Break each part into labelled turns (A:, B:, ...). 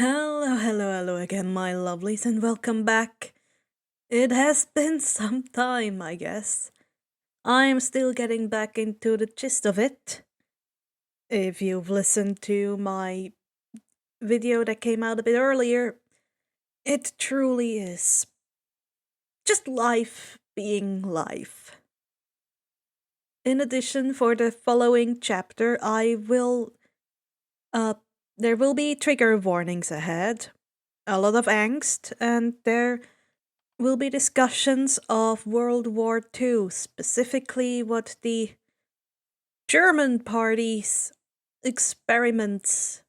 A: Hello again, my lovelies, and welcome back. It has been some time, I guess. I'm still getting back into the gist of it. If you've listened to my video that came out a bit earlier, it truly is just life being life. In addition, for the following chapter, uh, there will be trigger warnings ahead, a lot of angst, and there will be discussions of World War II, specifically what the German party's experiments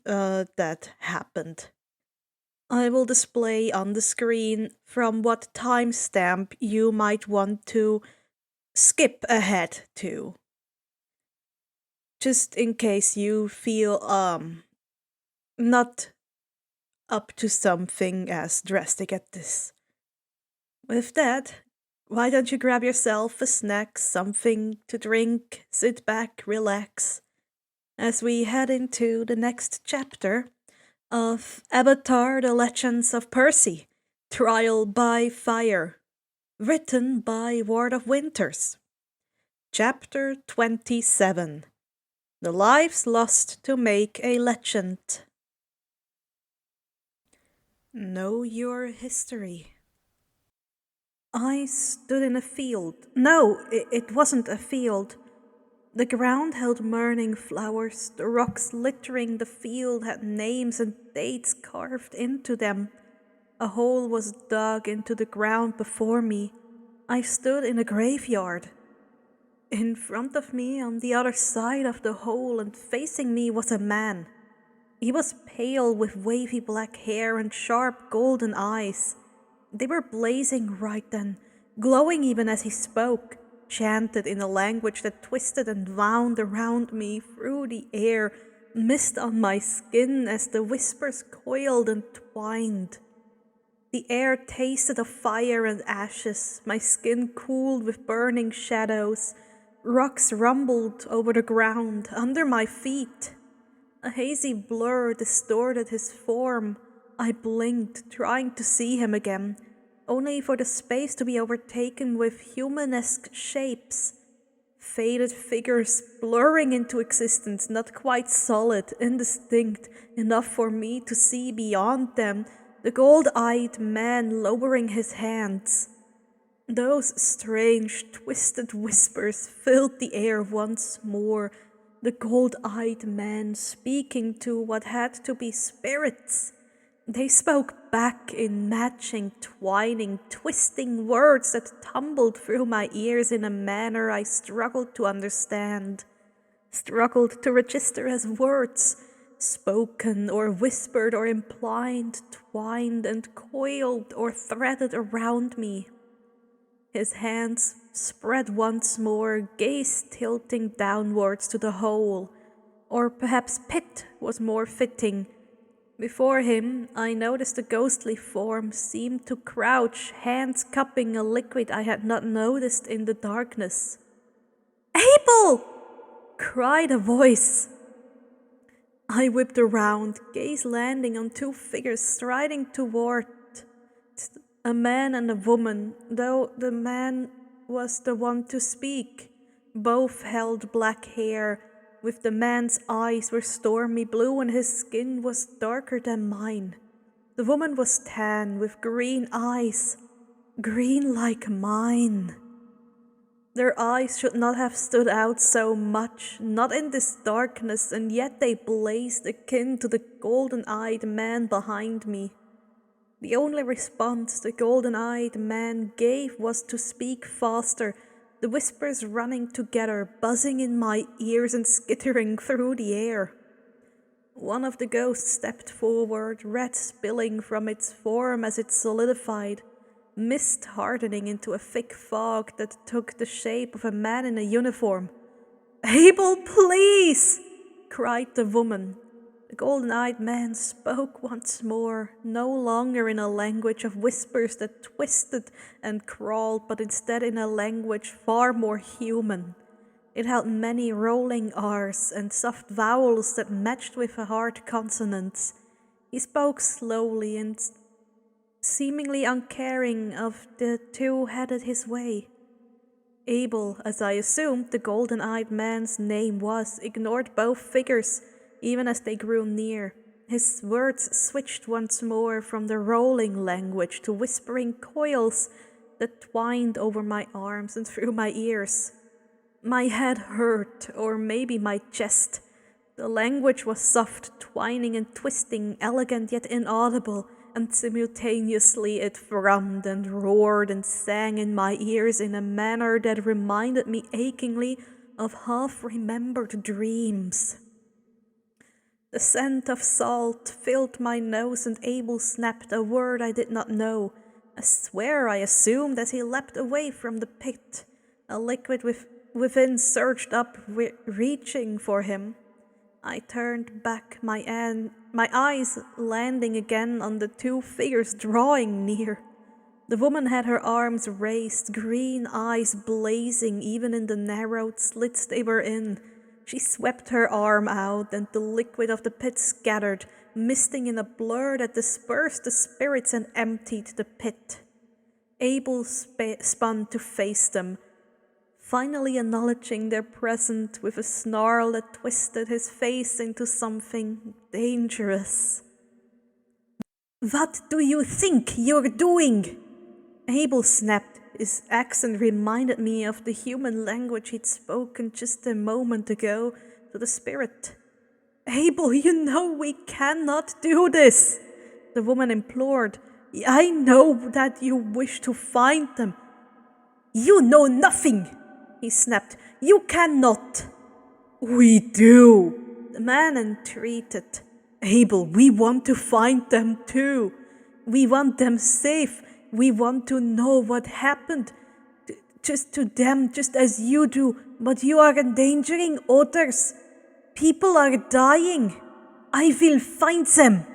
A: that happened. I will display on the screen from what timestamp you might want to skip ahead to. Just in case you feel not up to something as drastic as this. With that, why don't you grab yourself a snack, something to drink, sit back, relax, as we head into the next chapter of Avatar The Legends of Percy, Trial by Fire, written by WardofWinters. Chapter 27, The Lives Lost to Make a Legend. Know your history. I stood in a field. No, it wasn't a field. The ground held mourning flowers. The rocks littering the field had names and dates carved into them. A hole was dug into the ground before me. I stood in a graveyard. In front of me, on the other side of the hole and facing me, was a man. He was pale with wavy black hair and sharp golden eyes. They were blazing right then, glowing even as he spoke, chanted in a language that twisted and wound around me through the air, mist on my skin as the whispers coiled and twined. The air tasted of fire and ashes, my skin cooled with burning shadows, rocks rumbled over the ground under my feet. A hazy blur distorted his form. I blinked, trying to see him again, only for the space to be overtaken with humanesque shapes. Faded figures blurring into existence, not quite solid, indistinct enough for me to see beyond them, the gold-eyed man lowering his hands. Those strange, twisted whispers filled the air once more, the gold-eyed man speaking to what had to be spirits. They spoke back in matching, twining, twisting words that tumbled through my ears in a manner I struggled to understand, struggled to register as words, spoken or whispered or implied, twined and coiled or threaded around me. His hands spread once more, gaze tilting downwards to the hole, or perhaps pit was more fitting. Before him, I noticed a ghostly form seemed to crouch, hands cupping a liquid I had not noticed in the darkness. "Abel!" cried a voice. I whipped around, gaze landing on two figures striding toward a man and a woman, though the man was the one to speak. Both held black hair, with the man's eyes were stormy blue and his skin was darker than mine. The woman was tan, with green eyes, green like mine. Their eyes should not have stood out so much, not in this darkness, and yet they blazed akin to the golden-eyed man behind me. The only response the golden-eyed man gave was to speak faster, the whispers running together, buzzing in my ears and skittering through the air. One of the ghosts stepped forward, red spilling from its form as it solidified, mist hardening into a thick fog that took the shape of a man in a uniform. "Abel, please!" cried the woman. The golden-eyed man spoke once more, no longer in a language of whispers that twisted and crawled, but instead in a language far more human. It held many rolling R's and soft vowels that matched with hard consonants. He spoke slowly and seemingly uncaring of the two headed his way. Abel, as I assumed the golden-eyed man's name was, ignored both figures, even as they grew near. His words switched once more from the rolling language to whispering coils that twined over my arms and through my ears. My head hurt, or maybe my chest. The language was soft, twining and twisting, elegant yet inaudible, and simultaneously it thrummed and roared and sang in my ears in a manner that reminded me achingly of half-remembered dreams. The scent of salt filled my nose, and Abel snapped a word I did not know. A swear, I assumed, as he leapt away from the pit. A liquid within surged up, reaching for him. I turned back, my eyes landing again on the two figures drawing near. The woman had her arms raised, green eyes blazing even in the narrowed slits they were in. She swept her arm out, and the liquid of the pit scattered, misting in a blur that dispersed the spirits and emptied the pit. Abel spun to face them, finally acknowledging their presence with a snarl that twisted his face into something dangerous. "What do you think you're doing?" Abel snapped. His accent reminded me of the human language he'd spoken just a moment ago to the spirit. "Abel, you know we cannot do this," the woman implored. "I know that you wish to find them." "You know nothing," he snapped. "You cannot." "We do," the man entreated. "Abel, we want to find them too. We want them safe. We want to know what happened just to them, just as you do, but you are endangering others. People are dying. I will find them."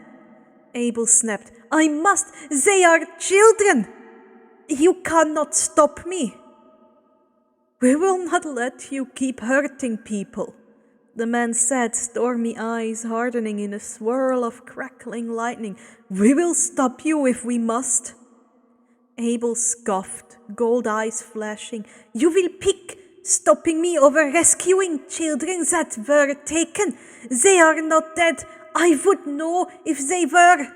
A: Abel snapped. "I must. They are children. You cannot stop me." "We will not let you keep hurting people," the man said, stormy eyes hardening in a swirl of crackling lightning. "We will stop you if we must." Abel scoffed, gold eyes flashing. "You will pick stopping me over rescuing children that were taken. They are not dead. I would know if they were."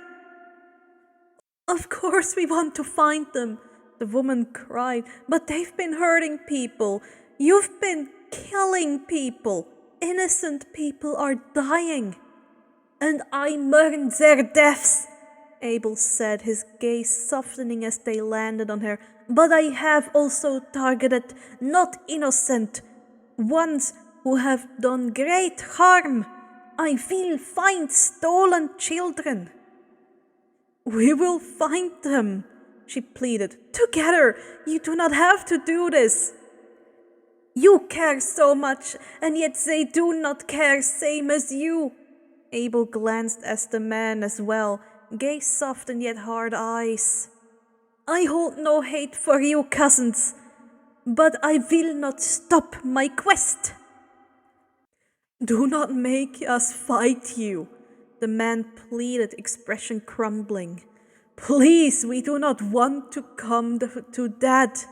A: "Of course we want to find them," the woman cried, "but they've been hurting people. You've been killing people. Innocent people are dying." "And I mourn their deaths," Abel said, his gaze softening as they landed on her. "But I have also targeted not innocent ones who have done great harm. I will find stolen children." "We will find them," she pleaded. "Together. You do not have to do this." "You care so much, and yet they do not care same as you." Abel glanced at the man as well, gaze soft and yet hard eyes. "I hold no hate for you, cousins, but I will not stop my quest." "Do not make us fight you," the man pleaded, expression crumbling. "Please, we do not want to come to that."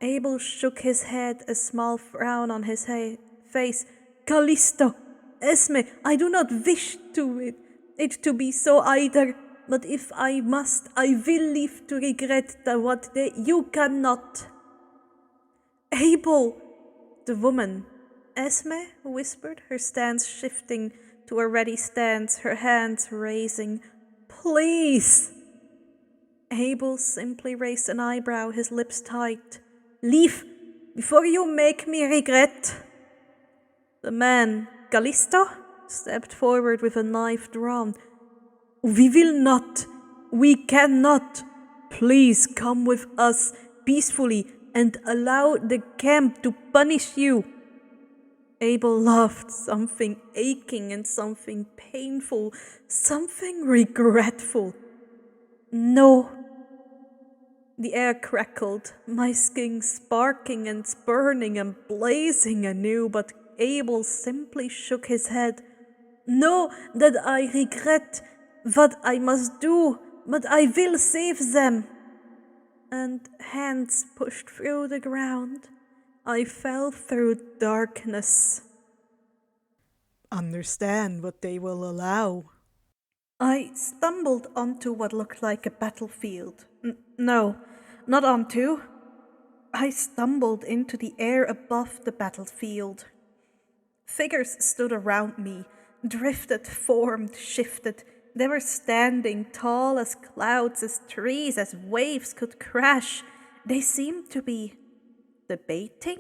A: Abel shook his head, a small frown on his face. "Callisto, Esme, I do not wish it to be so either, but if I must, I will live to regret you cannot." "Abel," the woman, Esme whispered, her stance shifting to a ready stance, her hands raising. "Please." Abel simply raised an eyebrow, his lips tight. "Leave, before you make me regret." The man, Callisto, stepped forward with a knife drawn. "We will not. We cannot. Please come with us peacefully and allow the camp to punish you." Abel laughed, something aching and something painful, something regretful. "No." The air crackled, my skin sparking and burning and blazing anew, but Abel simply shook his head. "No, that I regret. What I must do, but I will save them. And hands pushed through the ground. I fell through darkness.
B: Understand what they will allow.
A: I stumbled onto what looked like a battlefield. No, not onto. I stumbled into the air above the battlefield. Figures stood around me, drifted, formed, shifted. They were standing tall as clouds, as trees, as waves could crash. They seemed to be debating?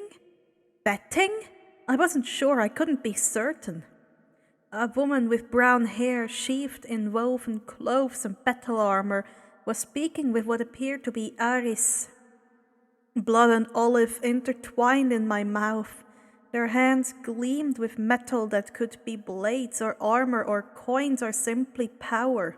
A: Betting? I wasn't sure, I couldn't be certain. A woman with brown hair sheathed in woven cloves and battle armor was speaking with what appeared to be Aris. Blood and olive intertwined in my mouth. Their hands gleamed with metal that could be blades or armor or coins or simply power.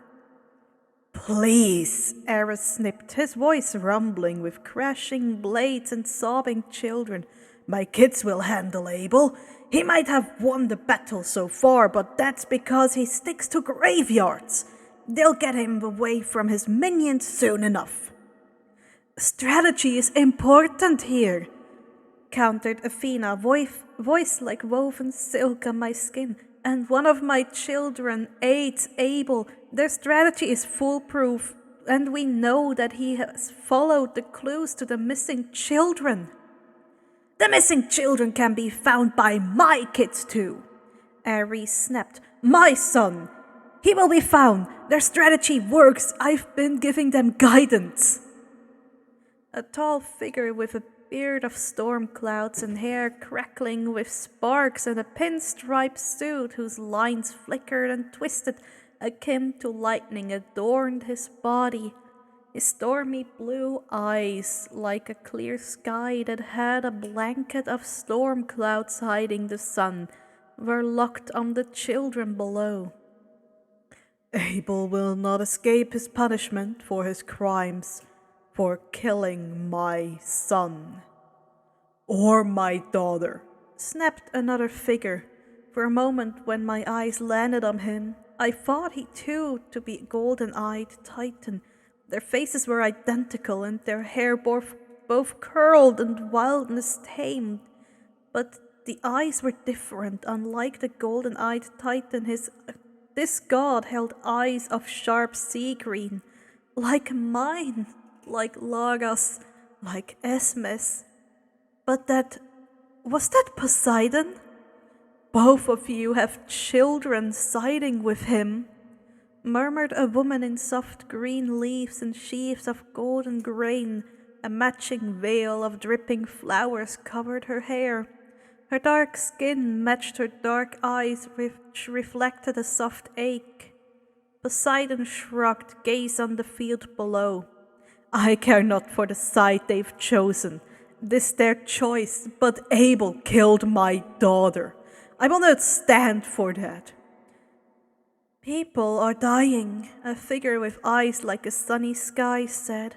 A: Please, Aris snipped, his voice rumbling with crashing blades and sobbing children. My kids will handle Abel. He might have won the battle so far, but that's because he sticks to graveyards. They'll get him away from his minions soon enough. Strategy is important here, countered Athena, voice like woven silk on my skin. And one of my children aids Abel. Their strategy is foolproof, and we know that he has followed the clues to the missing children. The missing children can be found by my kids too, Ares snapped. My son! He will be found. Their strategy works. I've been giving them guidance. A tall figure with a beard of storm clouds and hair crackling with sparks and a pinstripe suit whose lines flickered and twisted akin to lightning adorned his body. His stormy blue eyes, like a clear sky that had a blanket of storm clouds hiding the sun, were locked on the children below.
B: Abel will not escape his punishment for his crimes, for killing my son. Or my daughter,
A: snapped another figure. For a moment, when my eyes landed on him, I thought he too to be a golden-eyed titan. Their faces were identical, and their hair both curled and wildness tamed. But the eyes were different. Unlike the golden-eyed titan, this god held eyes of sharp sea green, like mine, like Lara's, like Esme's. But was that Poseidon? Both of you have children siding with him, murmured a woman in soft green leaves and sheaves of golden grain. A matching veil of dripping flowers covered her hair. Her dark skin matched her dark eyes, which reflected a soft ache. Poseidon shrugged, gaze on the field below. I care not for the side they've chosen. This their choice, but Abel killed my daughter. I will not stand for that. People are dying, a figure with eyes like a sunny sky said.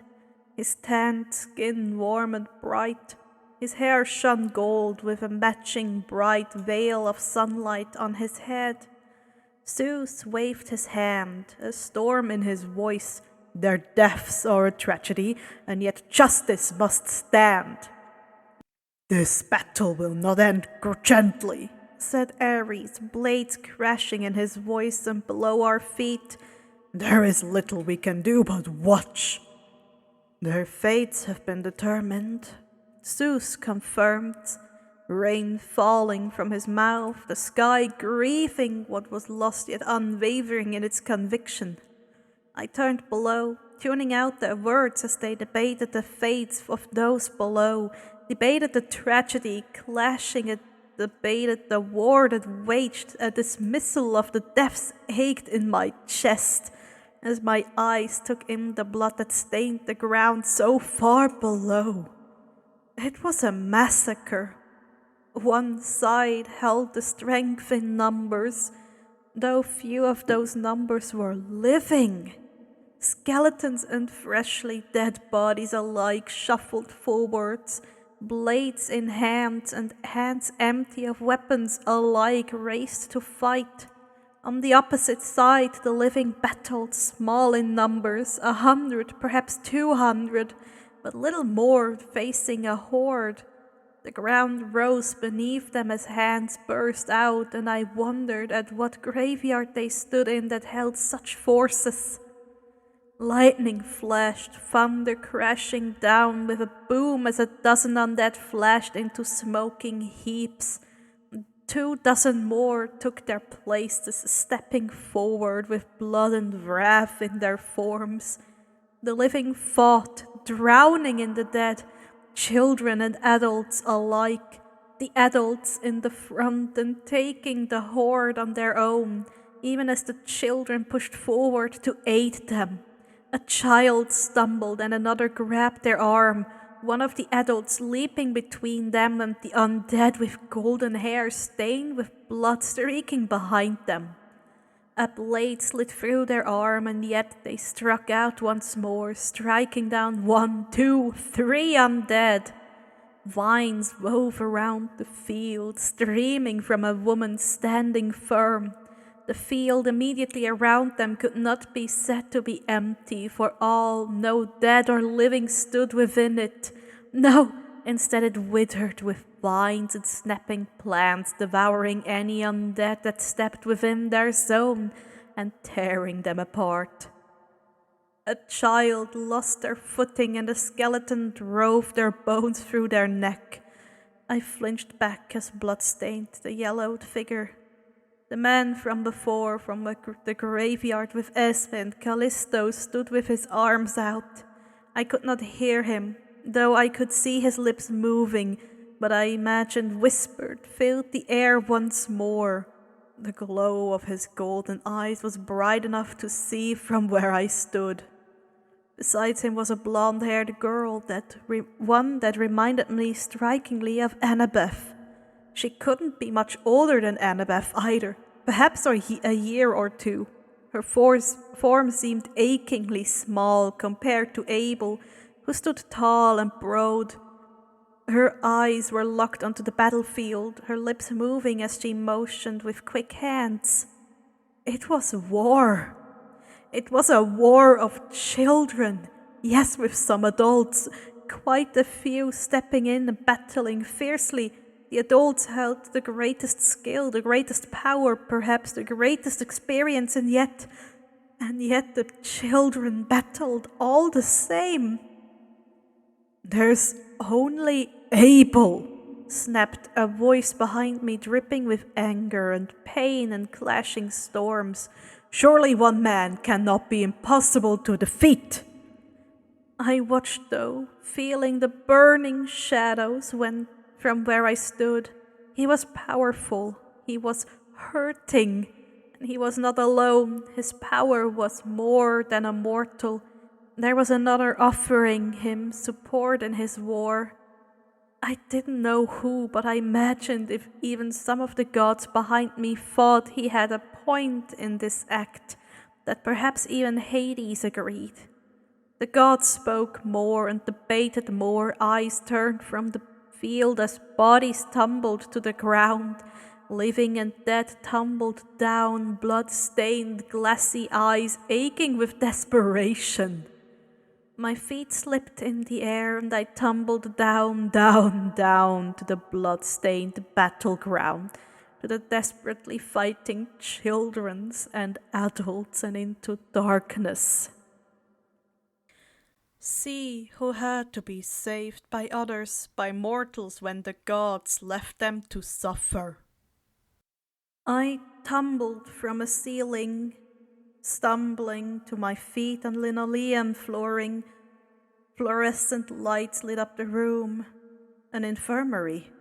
A: His tanned skin warm and bright. His hair shone gold with a matching bright veil of sunlight on his head. Zeus waved his hand, a storm in his voice. Their deaths are a tragedy, and yet justice must stand. This battle will not end gently, said Ares, blades crashing in his voice and below our feet. There is little we can do but watch. Their fates have been determined, Zeus confirmed, rain falling from his mouth, the sky grieving what was lost yet unwavering in its conviction. I turned below, tuning out their words as they debated the fates of those below, debated the tragedy clashing, it debated the war that waged. A dismissal of the deaths ached in my chest as my eyes took in the blood that stained the ground so far below. It was a massacre. One side held the strength in numbers, though few of those numbers were living. Skeletons and freshly dead bodies alike shuffled forwards, blades in hands and hands empty of weapons alike raced to fight. On the opposite side, the living battled, small in numbers, 100, perhaps 200, but little more, facing a horde. The ground rose beneath them as hands burst out, and I wondered at what graveyard they stood in that held such forces. Lightning flashed, thunder crashing down with a boom as a dozen undead flashed into smoking heaps. 24 more took their places, stepping forward with blood and wrath in their forms. The living fought, drowning in the dead, children and adults alike, the adults in the front and taking the horde on their own, even as the children pushed forward to aid them. A child stumbled and another grabbed their arm, one of the adults leaping between them and the undead with golden hair stained with blood streaking behind them. A blade slid through their arm, and yet they struck out once more, striking down 1, 2, 3 undead. Vines wove around the field, streaming from a woman standing firm. The field immediately around them could not be said to be empty, for all, no dead or living, stood within it. No, instead it withered with vines and snapping plants, devouring any undead that stepped within their zone and tearing them apart. A child lost their footing and a skeleton drove their bones through their neck. I flinched back as blood stained the yellowed figure. The man from before, from the graveyard with Esme and Callisto, stood with his arms out. I could not hear him, though I could see his lips moving, but I imagined whispered, filled the air once more. The glow of his golden eyes was bright enough to see from where I stood. Beside him was a blonde-haired girl, one that reminded me strikingly of Annabeth. She couldn't be much older than Annabeth either, perhaps a year or two. Her form seemed achingly small compared to Abel, who stood tall and broad. Her eyes were locked onto the battlefield, her lips moving as she motioned with quick hands. It was war. It was a war of children, yes, with some adults, quite a few stepping in and battling fiercely. The adults held the greatest skill, the greatest power, perhaps the greatest experience, and yet the children battled all the same. "There's only Abel," snapped a voice behind me, dripping with anger and pain and clashing storms. "Surely one man cannot be impossible to defeat." I watched, though, feeling the burning shadows from where I stood. He was powerful, he was hurting, and he was not alone. His power was more than a mortal. There was another offering him support in his war. I didn't know who, but I imagined if even some of the gods behind me thought he had a point in this act, that perhaps even Hades agreed. The gods spoke more and debated more, eyes turned from the field as bodies tumbled to the ground. Living and dead tumbled down, blood-stained, glassy eyes aching with desperation. My feet slipped in the air and I tumbled down, down, down to the blood-stained battleground, to the desperately fighting children and adults, and into darkness. See who had to be saved by others, by mortals, when the gods left them to suffer. I tumbled from a ceiling, stumbling to my feet on linoleum flooring. Fluorescent lights lit up the room. An infirmary.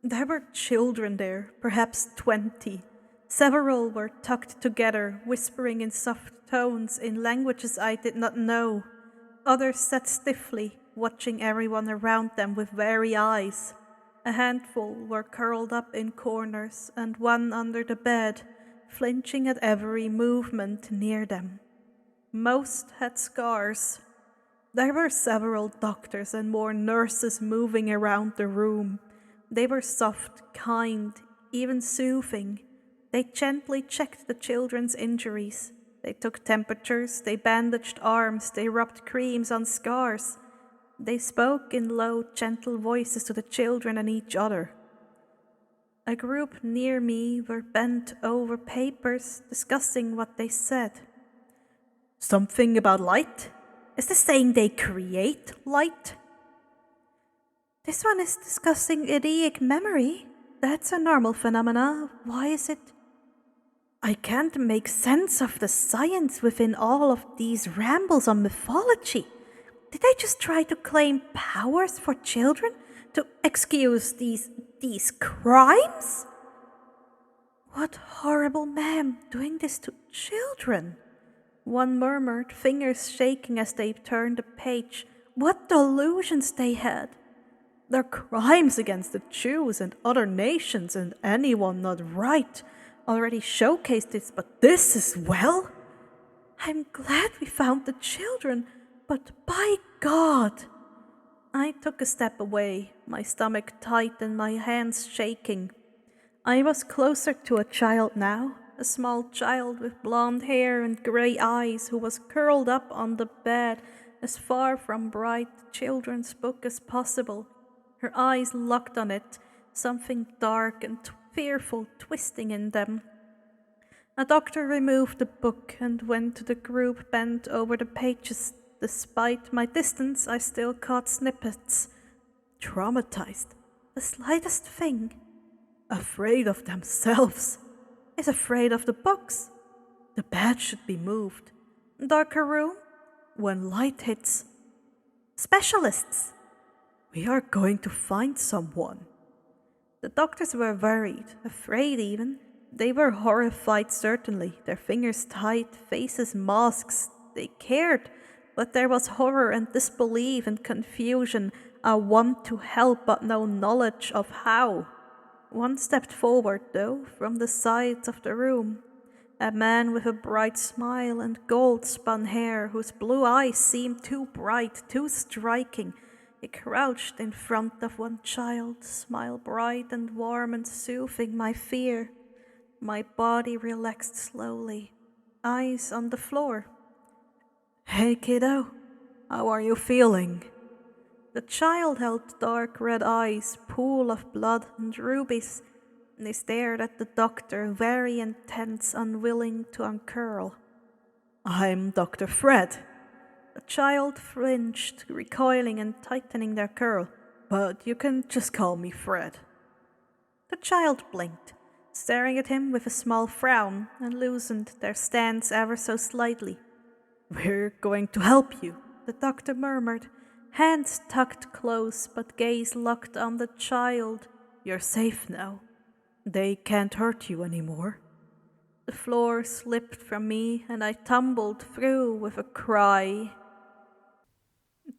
A: There were children there, perhaps 20. Several were tucked together, whispering in soft tones in languages I did not know. Others sat stiffly, watching everyone around them with wary eyes. A handful were curled up in corners, and one under the bed, flinching at every movement near them. Most had scars. There were several doctors and more nurses moving around the room. They were soft, kind, even soothing. They gently checked the children's injuries. They took temperatures, they bandaged arms, they rubbed creams on scars. They spoke in low, gentle voices to the children and each other. A group near me were bent over papers, discussing what they said.
B: Something about light?
A: Is this saying they create light? This one is discussing eidetic memory. That's a normal phenomena. Why is it? I can't make sense of the science within all of these rambles on mythology. Did they just try to claim powers for children? To excuse these crimes? What horrible man doing this to children? One murmured, fingers shaking as they turned the page. What delusions they had!
B: Their crimes against the Jews and other nations and anyone not right already showcased this, but this as well?
A: I'm glad we found the children, but by God! I took a step away, my stomach tight and my hands shaking. I was closer to a child now, a small child with blonde hair and grey eyes who was curled up on the bed as far from bright children's book as possible, her eyes locked on it, something dark and fearful twisting in them. A doctor removed the book and went to the group bent over the pages. Despite my distance, I still caught snippets.
B: Traumatized.
A: The slightest thing.
B: Afraid of themselves.
A: Is afraid of the books.
B: The bed should be moved.
A: Darker room.
B: When light hits.
A: Specialists.
B: We are going to find someone.
A: The doctors were worried, afraid even. They were horrified, certainly, their fingers tight, faces masks. They cared, but there was horror and disbelief and confusion, a want to help but no knowledge of how. One stepped forward, though, from the sides of the room. A man with a bright smile and gold-spun hair, whose blue eyes seemed too bright, too striking. He crouched in front of one child, smile bright and warm and soothing my fear. My body relaxed slowly, eyes on the floor.
B: Hey, kiddo, how are you feeling?
A: The child held dark red eyes, pool of blood and rubies. They stared at the doctor, very intense, unwilling to uncurl.
B: I'm Dr. Fred.
A: The child flinched, recoiling and tightening their curl.
B: But you can just call me Fred.
A: The child blinked, staring at him with a small frown, and loosened their stance ever so slightly.
B: We're going to help you,
A: the doctor murmured, hands tucked close but gaze locked on the child.
B: You're safe now. They can't hurt you anymore.
A: The floor slipped from me and I tumbled through with a cry.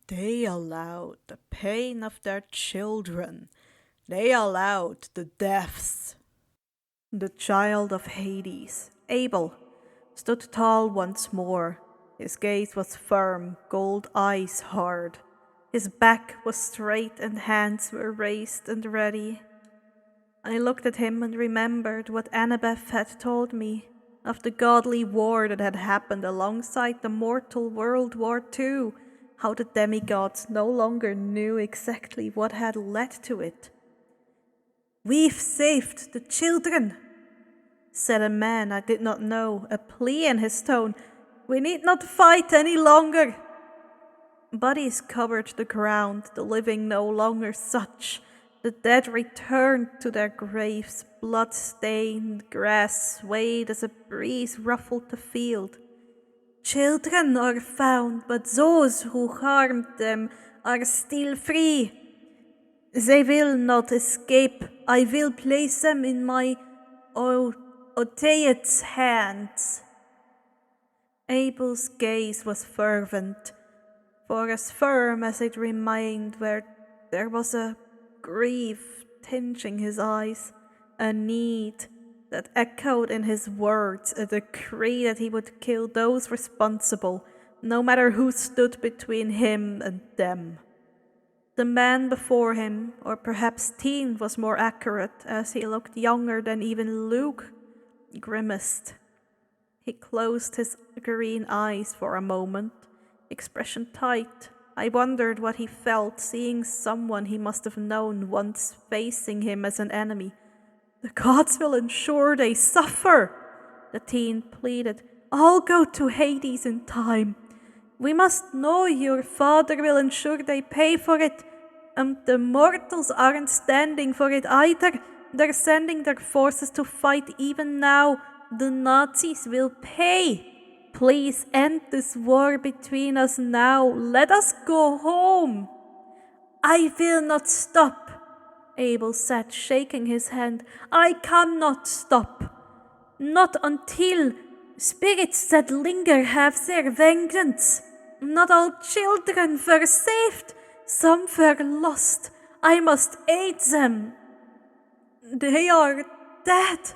B: They allowed the pain of their children. They allowed the deaths.
A: The child of Hades, Abel, stood tall once more. His gaze was firm, gold eyes hard. His back was straight and hands were raised and ready. I looked at him and remembered what Annabeth had told me of the godly war that had happened alongside the mortal World War II, how the demigods no longer knew exactly what had led to it. "We've saved the children," said a man I did not know, a plea in his tone. "We need not fight any longer." Bodies covered the ground, the living no longer such. The dead returned to their graves, blood-stained grass swayed as a breeze ruffled the field. "Children are found, but those who harmed them are still free. They will not escape. I will place them in my Otheid's hands." Abel's gaze was fervent, for as firm as it remained, where there was a grief tinging his eyes, a need that echoed in his words, a decree that he would kill those responsible, no matter who stood between him and them. The man before him, or perhaps teen was more accurate, as he looked younger than even Luke, grimaced. He closed his green eyes for a moment, expression tight. I wondered what he felt seeing someone he must have known once facing him as an enemy. "The gods will ensure they suffer," the teen pleaded. "I'll go to Hades in time. We must know your father will ensure they pay for it. And the mortals aren't standing for it either. They're sending their forces to fight even now. The Nazis will pay. Please end this war between us now. Let us go home." "I will not stop," Abel said, shaking his hand. "I cannot stop. Not until spirits that linger have their vengeance. Not all children were saved. Some were lost. I must aid them." "They are dead,"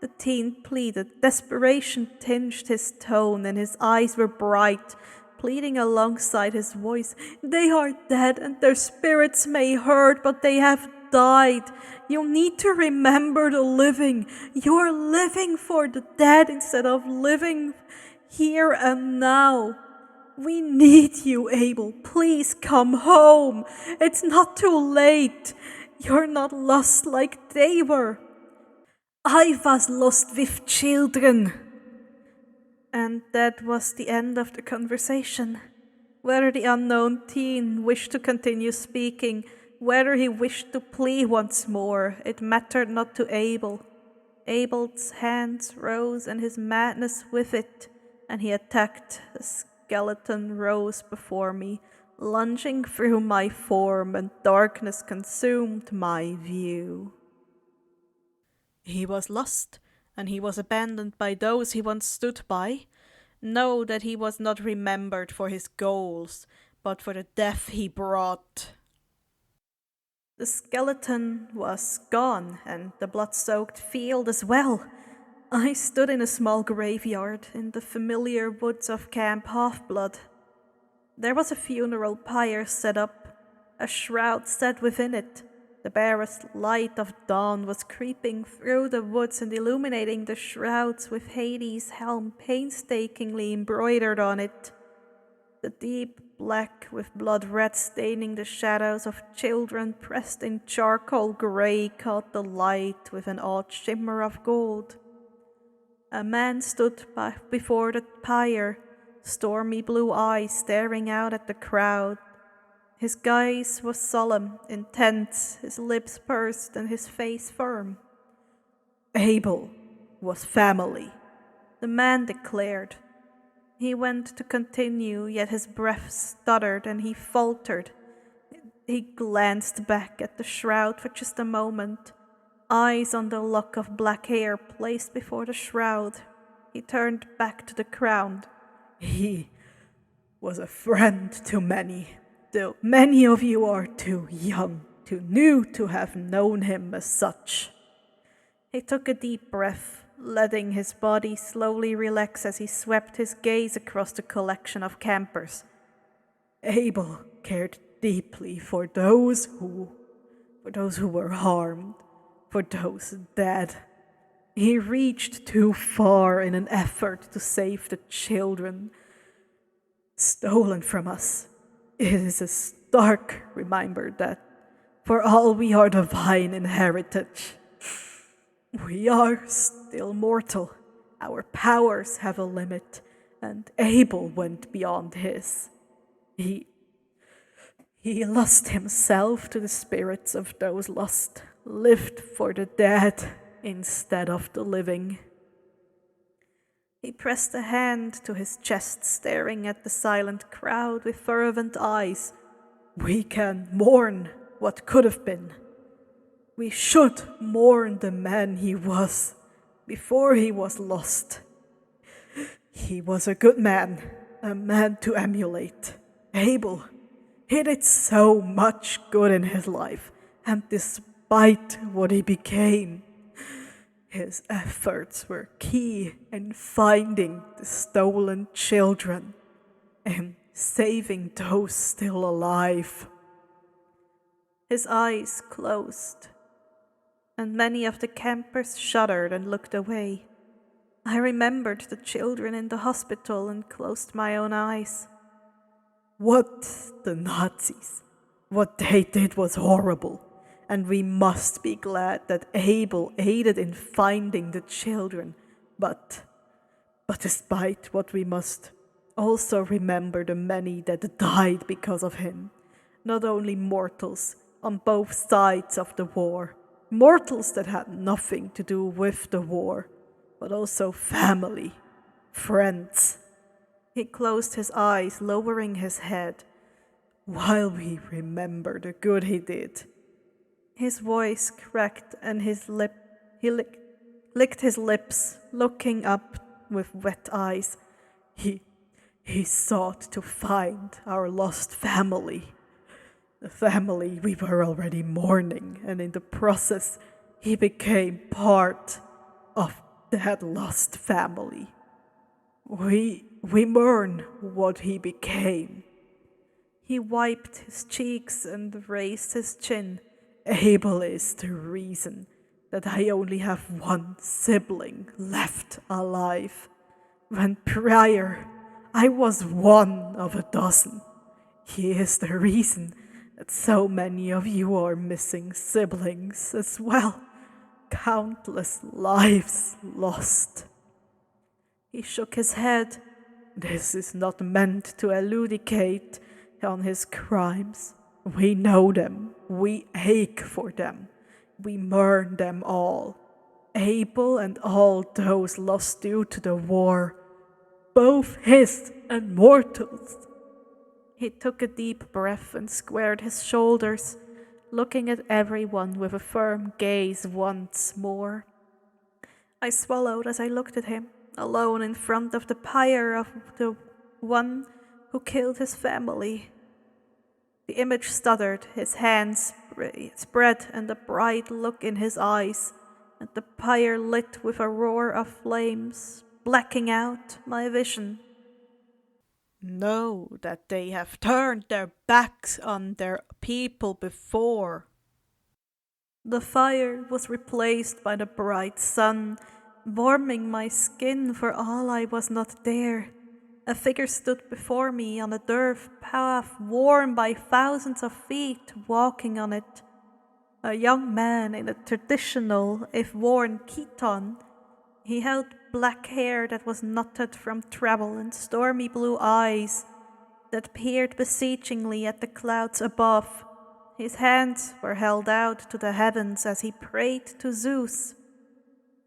A: the teen pleaded. Desperation tinged his tone and his eyes were bright, pleading alongside his voice. "They are dead and their spirits may hurt, but they have died. You need to remember the living. You're living for the dead instead of living here and now. We need you, Abel. Please come home. It's not too late. You're not lost like they were." "I was lost with children." And that was the end of the conversation. Whether the unknown teen wished to continue speaking, whether he wished to plead once more, it mattered not to Abel. Abel's hands rose and his madness with it, and he attacked. The skeleton rose before me, lunging through my form, and darkness consumed my view.
B: He was lost, and he was abandoned by those he once stood by. Know that he was not remembered for his goals, but for the death he brought.
A: The skeleton was gone, and the blood-soaked field as well. I stood in a small graveyard in the familiar woods of Camp Half-Blood. There was a funeral pyre set up, a shroud set within it. The barest light of dawn was creeping through the woods and illuminating the shrouds with Hades' helm painstakingly embroidered on it. The deep black with blood red staining the shadows of children pressed in charcoal grey caught the light with an odd shimmer of gold. A man stood before the pyre, stormy blue eyes staring out at the crowd. His gaze was solemn, intense, his lips pursed and his face firm.
B: Abel was family,
A: the man declared. He went to continue, yet his breath stuttered and he faltered. He glanced back at the shroud for just a moment, eyes on the lock of black hair placed before the shroud. He turned back to the crowd.
B: He was a friend to many, though many of you are too young, too new to have known him as such.
A: He took a deep breath, letting his body slowly relax as he swept his gaze across the collection of campers.
B: Abel cared deeply for those who were harmed, for those dead. He reached too far in an effort to save the children stolen from us. It is a stark reminder that for all we are divine in heritage, we are still mortal. Our powers have a limit, and Abel went beyond his. He lost himself to the spirits of those lost, lived for the dead instead of the living.
A: He pressed a hand to his chest, staring at the silent crowd with fervent eyes.
B: We can mourn what could have been. We should mourn the man he was before he was lost. He was a good man, a man to emulate. Abel, he did so much good in his life, and despite what he became, his efforts were key in finding the stolen children and saving those still alive.
A: His eyes closed, and many of the campers shuddered and looked away. I remembered the children in the hospital and closed my own eyes.
B: What the Nazis? What they did was horrible, and we must be glad that Abel aided in finding the children. But despite what, we must also remember the many that died because of him. Not only mortals on both sides of the war, mortals that had nothing to do with the war, but also family, friends. He closed his eyes, lowering his head, while we remember the good he did. His voice cracked and he licked his lips, looking up with wet eyes. He sought to find our lost family. The family we were already mourning, and in the process, he became part of that lost family. We mourn what he became. He wiped his cheeks and raised his chin. Abel is the reason that I only have one sibling left alive, when prior I was one of a dozen. He is the reason that so many of you are missing siblings as well. Countless lives lost. He shook his head. This is not meant to elucidate on his crimes. We know them. We ache for them. We mourn them all. Abel and all those lost due to the war, both his and mortals. He took a deep breath and squared his shoulders, looking at everyone with a firm gaze once more. I swallowed as I looked at him, alone in front of the pyre of the one who killed his family. The image stuttered, his hands spread and a bright look in his eyes, and the pyre lit with a roar of flames, blacking out my vision. Know that they have turned their backs on their people before. The fire was replaced by the bright sun, warming my skin for all I was not there. A figure stood before me on a dirt path worn by thousands of feet walking on it. A young man in a traditional, if worn, chiton. He held black hair that was knotted from travel and stormy blue eyes that peered beseechingly at the clouds above. His hands were held out to the heavens as he prayed to Zeus.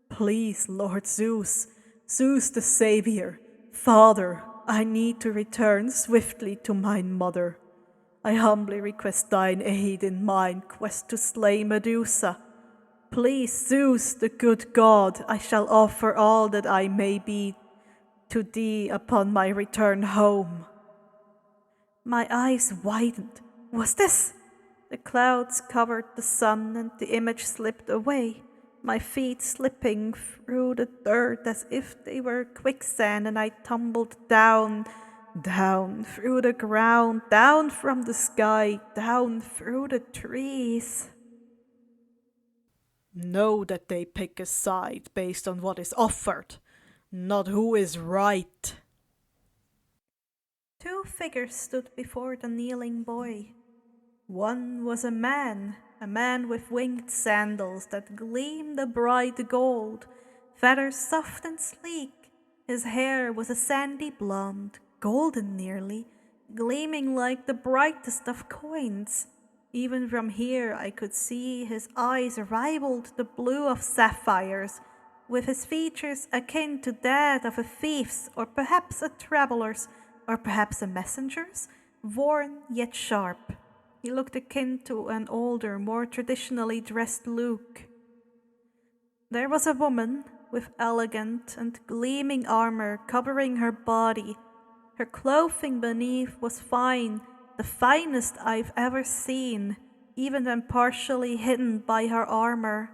B: Please, Lord Zeus, Zeus the Savior, Father, I need to return swiftly to mine mother. I humbly request thine aid in mine quest to slay Medusa. Please, Zeus, the good God, I shall offer all that I may be to thee upon my return home. My eyes widened. Was this? The clouds covered the sun and the image slipped away, my feet slipping through the dirt as if they were quicksand, and I tumbled down through the ground, down from the sky, down through the trees. Know that they pick a side based on what is offered, not who is right. Two figures stood before the kneeling boy. One was a man with winged sandals that gleamed a bright gold, feathers soft and sleek. His hair was a sandy blonde, golden nearly, gleaming like the brightest of coins. Even from here I could see his eyes rivaled the blue of sapphires, with his features akin to that of a thief's, or perhaps a traveller's, or perhaps a messenger's, worn yet sharp. He looked akin to an older, more traditionally dressed Luke. There was a woman with elegant and gleaming armor covering her body. Her clothing beneath was fine, the finest I've ever seen, even when partially hidden by her armor.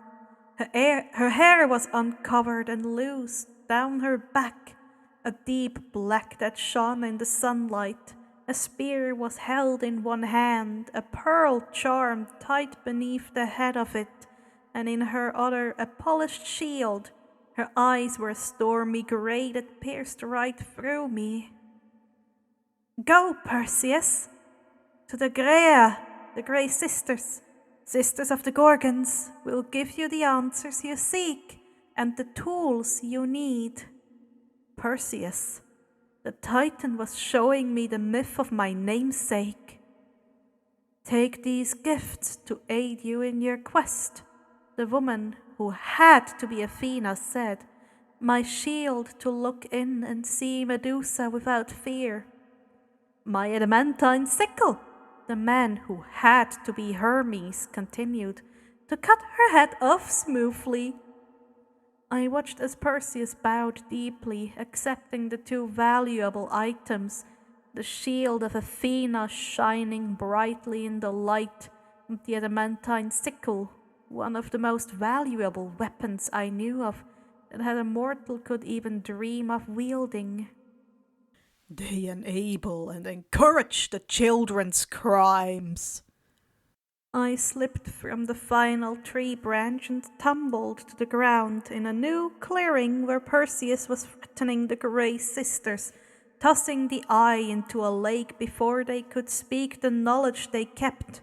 B: Her hair was uncovered and loose down her back, a deep black that shone in the sunlight. A spear was held in one hand, a pearl charm tied beneath the head of it, and in her other a polished shield.
A: Her eyes were a stormy grey that pierced right through me. "Go, Perseus, to the Grea, the Grey Sisters, sisters of the Gorgons, will give you the answers you seek and the tools you need." Perseus, the Titan, was showing me the myth of my namesake. "Take these gifts to aid you in your quest," the woman who had to be Athena said. "My shield to look in and see Medusa without fear. My adamantine sickle," the man who had to be Hermes continued, "to cut her head off smoothly." I watched as Perseus bowed deeply, accepting the two valuable items, the shield of Athena shining brightly in the light, and the adamantine sickle, one of the most valuable weapons I knew of that a mortal could even dream of wielding.
B: They enable and encourage the children's crimes.
A: I slipped from the final tree branch and tumbled to the ground in a new clearing where Perseus was threatening the Grey Sisters, tossing the eye into a lake before they could speak the knowledge they kept.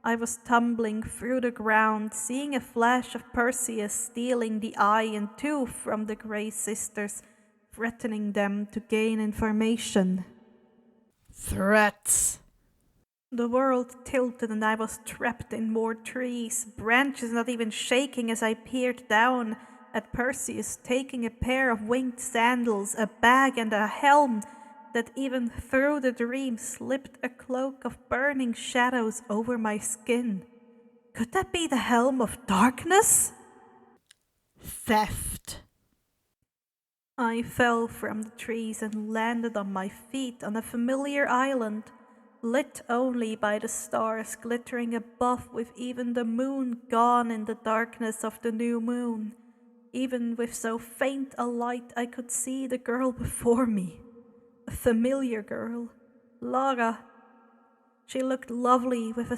A: I was tumbling through the ground, seeing a flash of Perseus stealing the eye in two from the Grey Sisters, threatening them to gain information.
B: Threats.
A: The world tilted and I was trapped in more trees, branches not even shaking as I peered down at Perseus, taking a pair of winged sandals, a bag and a helm that even through the dream slipped a cloak of burning shadows over my skin. Could that be the helm of darkness?
B: Theft.
A: I fell from the trees and landed on my feet on a familiar island, lit only by the stars glittering above, with even the moon gone in the darkness of the new moon. Even with so faint a light, I could see the girl before me. A familiar girl, Lara. She looked lovely with a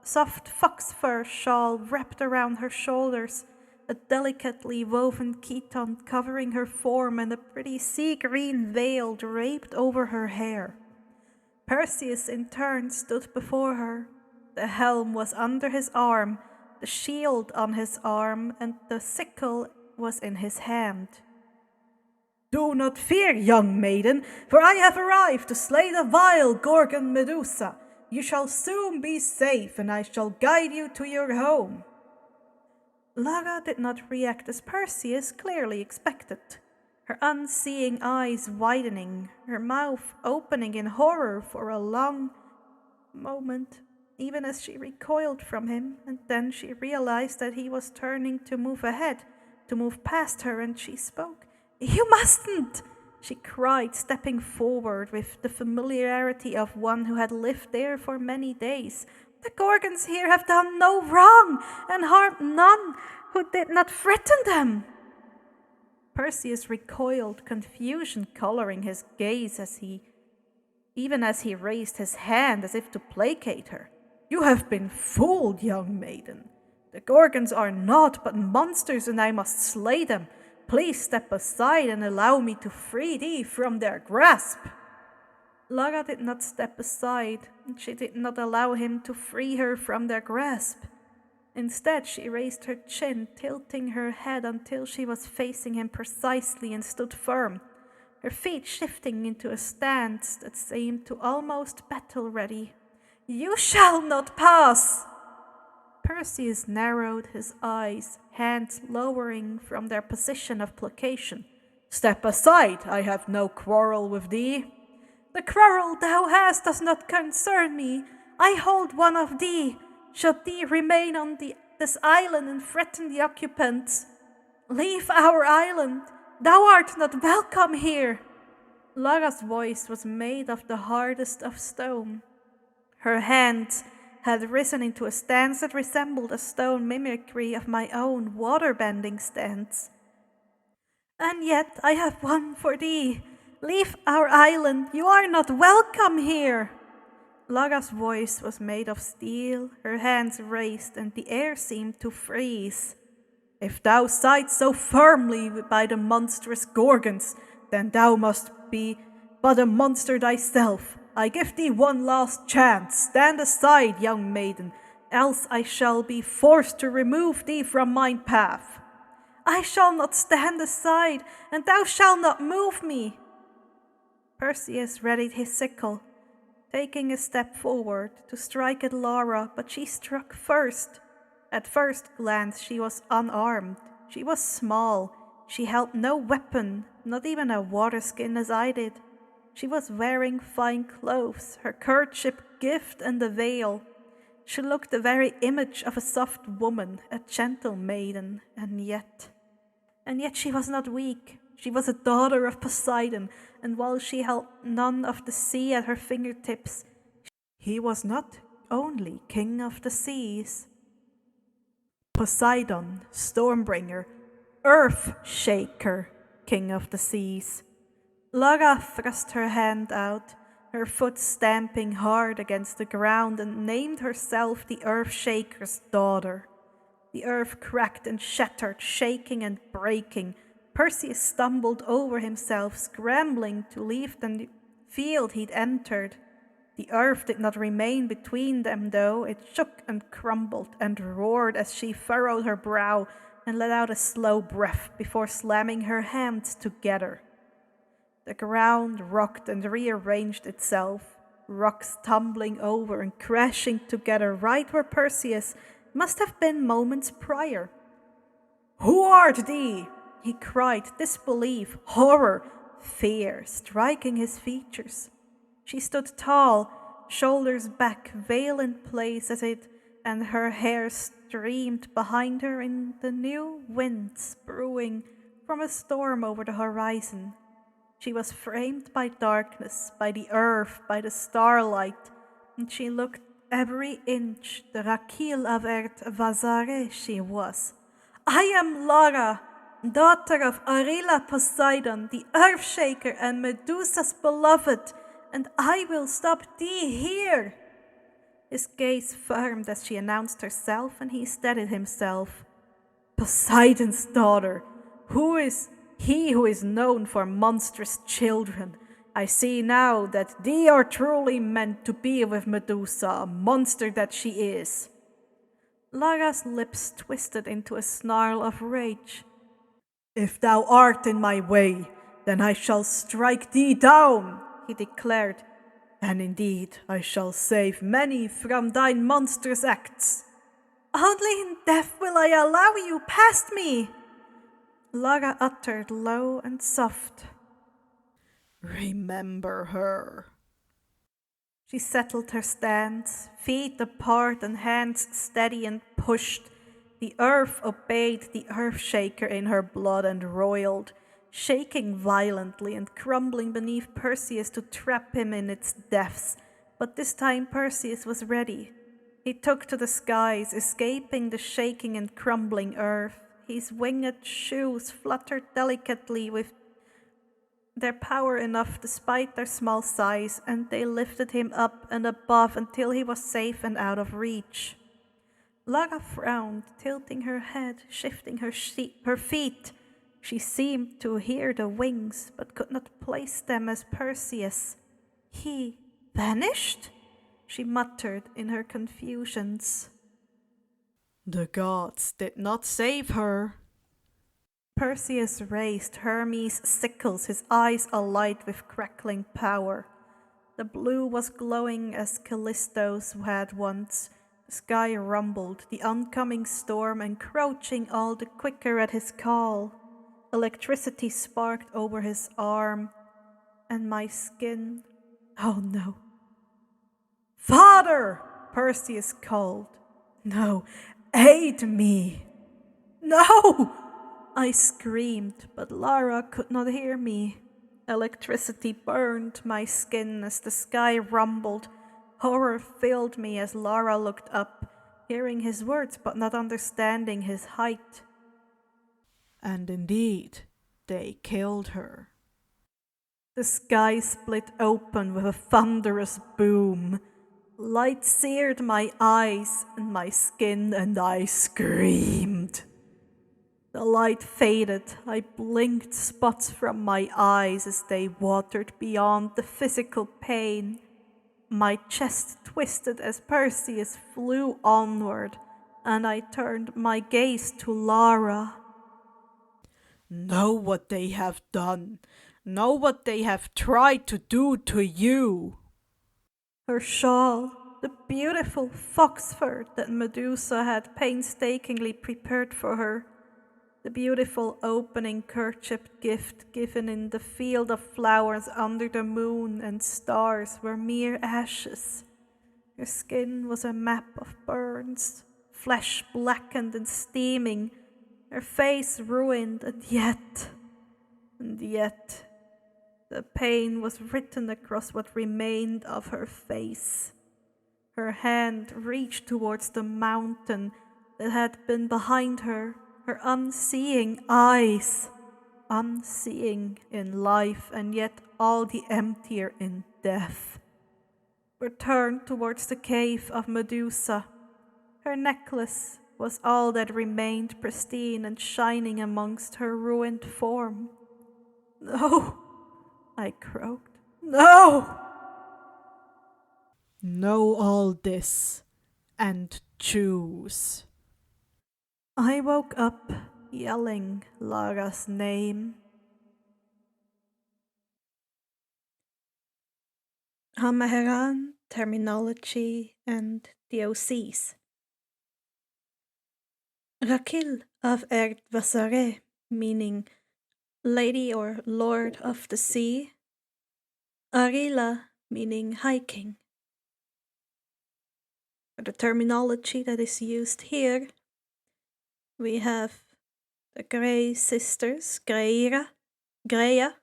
A: soft fox fur shawl wrapped around her shoulders, a delicately woven chiton covering her form, and a pretty sea green veil draped over her hair. Perseus in turn stood before her. The helm was under his arm, the shield on his arm, and the sickle was in his hand.
B: "Do not fear, young maiden, for I have arrived to slay the vile Gorgon Medusa. You shall soon be safe, and I shall guide you to your home."
A: Lara did not react as Perseus clearly expected, her unseeing eyes widening, her mouth opening in horror for a long moment, even as she recoiled from him, and then she realized that he was turning to move ahead, to move past her, and she spoke. "You mustn't!" she cried, stepping forward with the familiarity of one who had lived there for many days. "The Gorgons here have done no wrong and harmed none who did not threaten them." Perseus recoiled, confusion coloring his gaze even as he raised his hand as if to placate her.
B: "You have been fooled, young maiden. The Gorgons are naught but monsters, and I must slay them. Please step aside and allow me to free thee from their grasp."
A: Lara did not step aside, and she did not allow him to free her from their grasp. Instead, she raised her chin, tilting her head until she was facing him precisely, and stood firm, her feet shifting into a stance that seemed to almost battle-ready. "You shall not pass!" Perseus narrowed his eyes, hands lowering from their position of placation.
B: "Step aside, I have no quarrel with thee."
A: "The quarrel thou hast does not concern me. I hold one of thee. Should thee remain on this island and threaten the occupants, leave our island. Thou art not welcome here." Lara's voice was made of the hardest of stone. Her hands had risen into a stance that resembled a stone mimicry of my own water-bending stance. "And yet I have one for thee. Leave our island. You are not welcome here." Lara's voice was made of steel, her hands raised, and the air seemed to freeze.
B: If thou sides so firmly by the monstrous Gorgons, then thou must be but a monster thyself. I give thee one last chance. Stand aside, young maiden, else I shall be forced to remove thee from mine path.
A: I shall not stand aside, and thou shalt not move me. Perseus readied his sickle, taking a step forward to strike at Lara, but she struck first. At first glance she was unarmed. She was small. She held no weapon, not even a water skin as I did. She was wearing fine clothes, her kerchief gift and a veil. She looked the very image of a soft woman, a gentle maiden, and yet she was not weak. She was a daughter of Poseidon, and while she held none of the sea at her fingertips, he was not only king of the seas. Poseidon, Stormbringer, Earth Shaker, king of the seas. Lara thrust her hand out, her foot stamping hard against the ground, and named herself the Earth Shaker's daughter. The earth cracked and shattered, shaking and breaking. Perseus stumbled over himself, scrambling to leave the field he'd entered. The earth did not remain between them, though. It shook and crumbled and roared as she furrowed her brow and let out a slow breath before slamming her hands together. The ground rocked and rearranged itself, rocks tumbling over and crashing together right where Perseus must have been moments prior. "Who art thee?" he cried, disbelief, horror, fear striking his features. She stood tall, shoulders back, veil in place as it, and her hair streamed behind her in the new winds brewing from a storm over the horizon. She was framed by darkness, by the earth, by the starlight, and she looked every inch the Rakil of Earth Vazare she was. "I am Lara, daughter of Arila Poseidon, the Earth Shaker and Medusa's beloved, and I will stop thee here." His gaze firmed as she announced herself, and he steadied himself. "Poseidon's daughter, who is he who is known for monstrous children? I see now that thee are truly meant to be with Medusa, a monster that she is." Lara's lips twisted into a snarl of rage. "If thou art in my way, then I shall strike thee down," he declared, "and indeed I shall save many from thine monstrous acts." "Only in death will I allow you past me," Lara uttered low and soft. "Remember her." She settled her stance, feet apart and hands steady, and pushed. The earth obeyed the earth shaker in her blood and roiled, shaking violently and crumbling beneath Perseus to trap him in its depths. But this time Perseus was ready. He took to the skies, escaping the shaking and crumbling earth. His winged shoes fluttered delicately with their power enough despite their small size, and they lifted him up and above until he was safe and out of reach. Lara frowned, tilting her head, shifting her feet. She seemed to hear the wings, but could not place them as Perseus. "He vanished?" she muttered in her confusions. "The gods did not save her." Perseus raised Hermes' sickles, his eyes alight with crackling power. The blue was glowing as Callisto's had once. The sky rumbled, the oncoming storm encroaching all the quicker at his call. Electricity sparked over his arm, and my skin... Oh no. "Father!" Perseus called. "No, aid me!" "No!" I screamed, but Lara could not hear me. Electricity burned my skin as the sky rumbled. Horror filled me as Lara looked up, hearing his words but not understanding his height. And indeed, they killed her. The sky split open with a thunderous boom. Light seared my eyes and my skin, and I screamed.
B: The light faded. I blinked spots from my eyes as they watered beyond the physical pain. My chest twisted as Perseus flew onward, and I turned my gaze to Lara.
A: Know what they have done. Know what they have tried to do to you.
B: Her shawl, the beautiful fox fur that Medusa had painstakingly prepared for her, the beautiful opening kerchief gift given in the field of flowers under the moon and stars, were mere ashes. Her skin was a map of burns, flesh blackened and steaming, her face ruined, and yet, the pain was written across what remained of her face. Her hand reached towards the mountain that had been behind her, her unseeing eyes, unseeing in life and yet all the emptier in death, were turned towards the cave of Medusa. Her necklace was all that remained pristine and shining amongst her ruined form. "No," I croaked. "No!"
A: Know all this and choose.
B: I woke up yelling Lara's name.
A: Hamaharan, terminology, and DOCs. Rakil of Erd Vasare, meaning Lady or Lord of the Sea. Arila, meaning hiking. For the terminology that is used here, we have the Grey Sisters, Greira, Greia.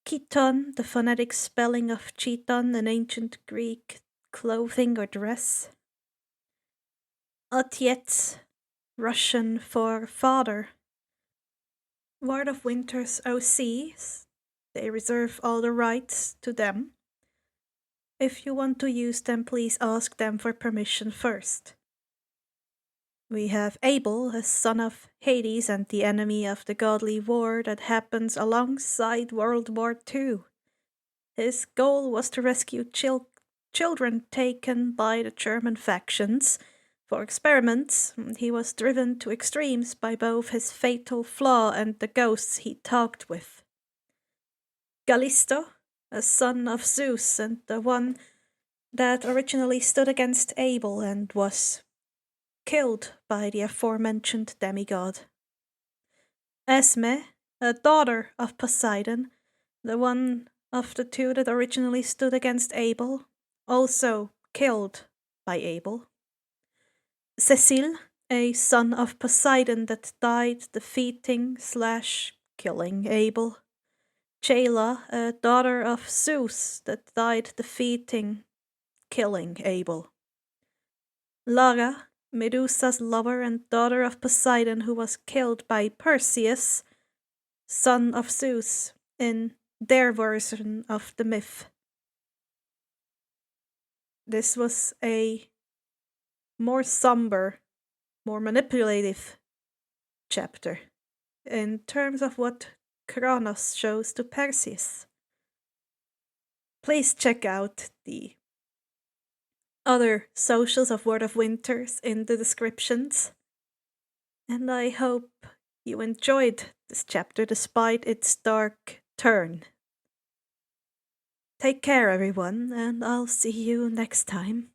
A: Chiton, the phonetic spelling of chiton, an ancient Greek clothing or dress. Otets, Russian for father. WardofWinters OCs, they reserve all the rights to them. If you want to use them, please ask them for permission first. We have Abel, a son of Hades and the enemy of the godly war that happens alongside World War II. His goal was to rescue children taken by the German factions for experiments. He was driven to extremes by both his fatal flaw and the ghosts he talked with. Callisto, a son of Zeus and the one that originally stood against Abel and was killed by the aforementioned demigod. Esme, a daughter of Poseidon, the one of the two that originally stood against Abel, also killed by Abel. Cecile, a son of Poseidon that died defeating/killing Abel. Jayla, a daughter of Zeus that died killing Abel. Lara, Medusa's lover and daughter of Poseidon who was killed by Perseus, son of Zeus, in their version of the myth. This was a more somber, more manipulative chapter in terms of what Kronos shows to Perseus. Please check out the other socials of WardofWinters in the descriptions. And I hope you enjoyed this chapter despite its dark turn. Take care, everyone, and I'll see you next time.